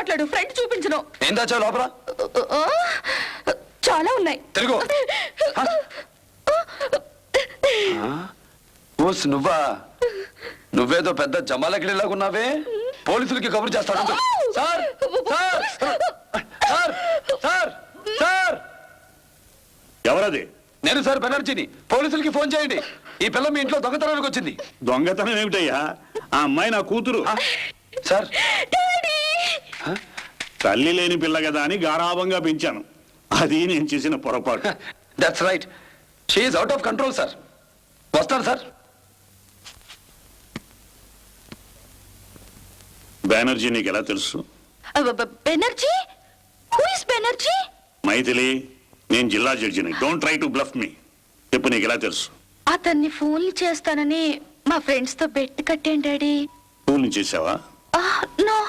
మాట్లాడు. ఫ్రెండ్ చూపించను. ఏం దాచావు లోపల? చాలా ఉన్నాయి. తిరుగు. ఓస్ నువ్వా? నువ్వేదో పెద్ద జమాలగిరిలాగా ఉన్నావే. పోలీసులకి కబురు చేస్తాడు. Sir sir sir sir sir. ఎవరది? నేను సార్ బెనర్జీని. పోలీసులకి ఫోన్ చేయండి. ఈ పిల్ల మీ ఇంట్లో దొంగతనానికి వచ్చింది. దొంగతనం ఏమిటయ్యా? ఆ అమ్మాయి నా కూతురు. సార్ తల్లి లేని పిల్ల కదా అని గారాభంగా పెంచాను. అది నేను చేసిన పొరపాటు. That's right. She is out of control sir. వస్తాను సార్. బెనర్జీ నీకు ఎలా తెలుసు? బెనర్జీ? Who is Banerjee? మైథిలి, నేను జిల్లా జడ్జిని. Don't try to bluff me. చెప్పు, నీకు ఎలా తెలుసు? అతన్ని ఫోన్లు చేస్తానని మా ఫ్రెండ్స్ తో బెట్ కట్టాను డాడీ. ఫోన్ చేసావా? నో.